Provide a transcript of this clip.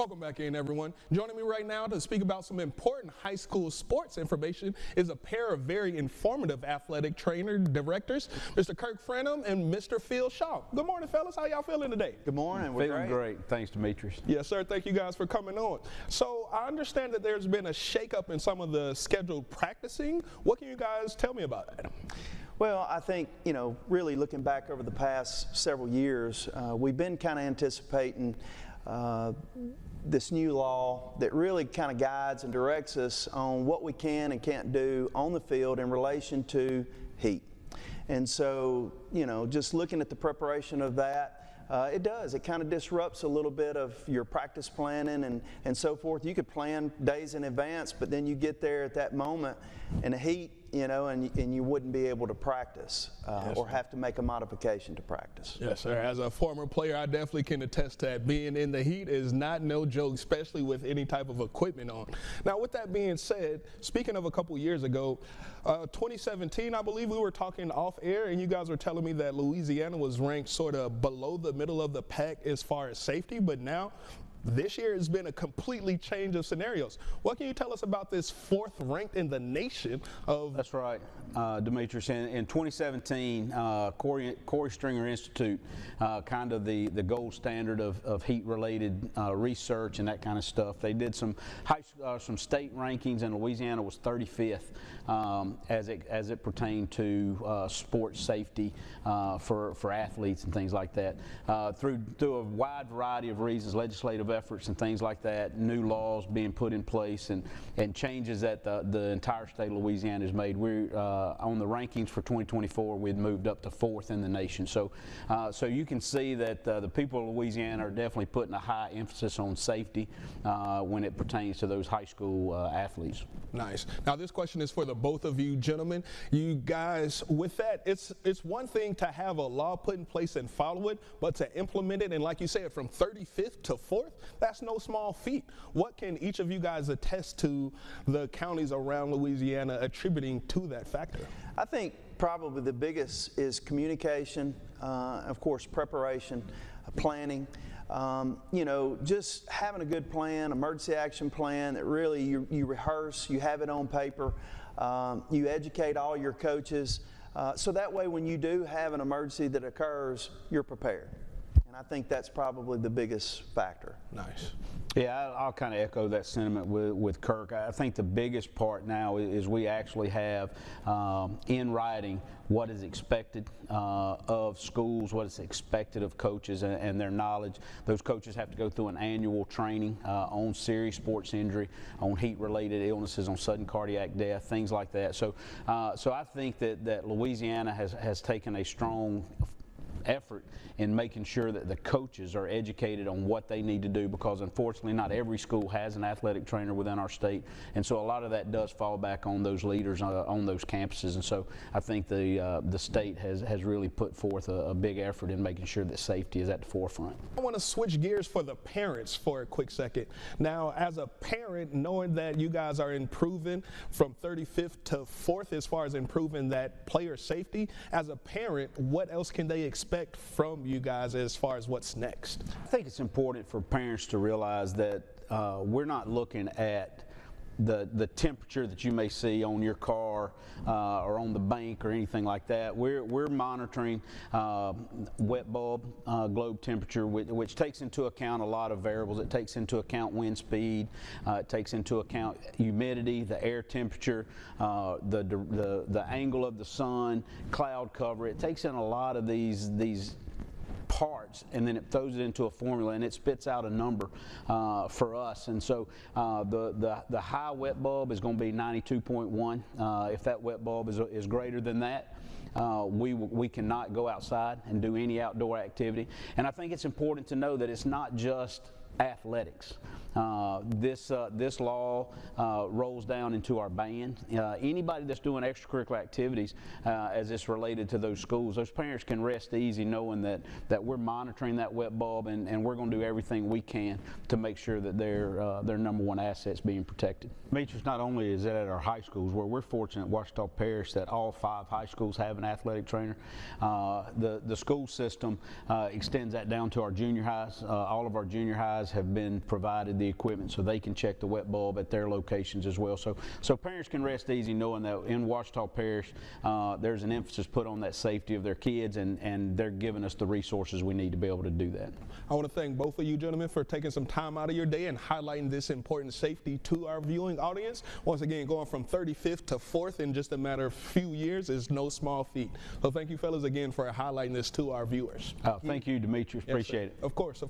Welcome back in, everyone. Joining me right now to speak about some important high school sports information is a pair of very informative athletic trainer directors, Mr. Kirk Frenham and Mr. Phil Shaw. Good morning, fellas. How y'all feeling today? Good morning. We're feeling great. Thanks, Demetrius. Yes, sir. Thank you guys for coming on. So I understand that there's been a shakeup in some of the scheduled practicing. What can you guys tell me about that? Well, I think, really looking back over the past several years, we've been kind of anticipating this new law that really kind of guides and directs us on what we can and can't do on the field in relation to heat. And so, just looking at the preparation of that, it kind of disrupts a little bit of your practice planning and so forth. You could plan days in advance, but then you get there at that moment in the heat, and you wouldn't be able to practice or have to make a modification to practice. Yes, sir. As a former player, I definitely can attest to that. Being in the heat is not no joke, especially with any type of equipment on. Now, with that being said, speaking of a couple years ago, 2017, I believe we were talking off air, and you guys were telling me that Louisiana was ranked sort of below the middle of the pack as far as safety, but now this year has been a completely change of scenarios. What can you tell us about this fourth ranked in the nation of? That's right, Demetrius. In 2017, Corey Stringer Institute, kind of the gold standard of heat-related research and that kind of stuff. They did some state rankings, and Louisiana was 35th as it pertained to sports safety for athletes and things like that. Through a wide variety of reasons, legislative efforts and things like that, new laws being put in place, and changes that the entire state of Louisiana has made. We're on the rankings for 2024. We'd moved up to 4th in the nation. So you can see that the people of Louisiana are definitely putting a high emphasis on safety when it pertains to those high school athletes. Nice. Now this question is for the both of you gentlemen. You guys, with that, it's one thing to have a law put in place and follow it, but to implement it, and like you said, from 35th to 4th, that's no small feat. What can each of you guys attest to the counties around Louisiana attributing to that factor? I think probably the biggest is communication, of course, preparation, planning. Just having a good plan, emergency action plan that really you rehearse, you have it on paper, you educate all your coaches, so that way when you do have an emergency that occurs, you're prepared. And I think that's probably the biggest factor. Nice. Yeah, I'll kind of echo that sentiment with Kirk. I think the biggest part now is we actually have in writing what is expected of schools, what is expected of coaches and their knowledge. Those coaches have to go through an annual training on serious sports injury, on heat-related illnesses, on sudden cardiac death, things like that. So I think that Louisiana has taken a strong effort in making sure that the coaches are educated on what they need to do, because unfortunately not every school has an athletic trainer within our state, and so a lot of that does fall back on those leaders on those campuses. And so I think the state has really put forth a big effort in making sure that safety is at the forefront. I want to switch gears for the parents for a quick second. Now, as a parent, knowing that you guys are improving from 35th to 4th as far as improving that player safety, as a parent, what else can they expect from you guys as far as what's next? I think it's important for parents to realize that we're not looking at the temperature that you may see on your car or on the bank or anything like that. We're monitoring wet bulb globe temperature, which takes into account a lot of variables. It takes into account wind speed, it takes into account humidity, the air temperature, the angle of the sun, cloud cover. It takes in a lot of these parts, and then it throws it into a formula, and it spits out a number for us. And so the high wet bulb is going to be 92.1. If that wet bulb is greater than that, we cannot go outside and do any outdoor activity. And I think it's important to know that it's not just athletics. This law rolls down into our band. Anybody that's doing extracurricular activities as it's related to those schools, those parents can rest easy knowing that we're monitoring that wet bulb, and we're going to do everything we can to make sure that their number one asset's being protected. Demetrius, not only is it at our high schools, where we're fortunate at Ouachita Parish that all 5 high schools have an athletic trainer, the school system extends that down to our junior highs. All of our junior highs guys have been provided the equipment so they can check the wet bulb at their locations as well. So parents can rest easy knowing that in Ouachita Parish, there's an emphasis put on that safety of their kids, and they're giving us the resources we need to be able to do that. I want to thank both of you gentlemen for taking some time out of your day and highlighting this important safety to our viewing audience. Once again, going from 35th to 4th in just a matter of few years is no small feat. So thank you fellas again for highlighting this to our viewers. Thank you, Demetrius. Appreciate it. Of course.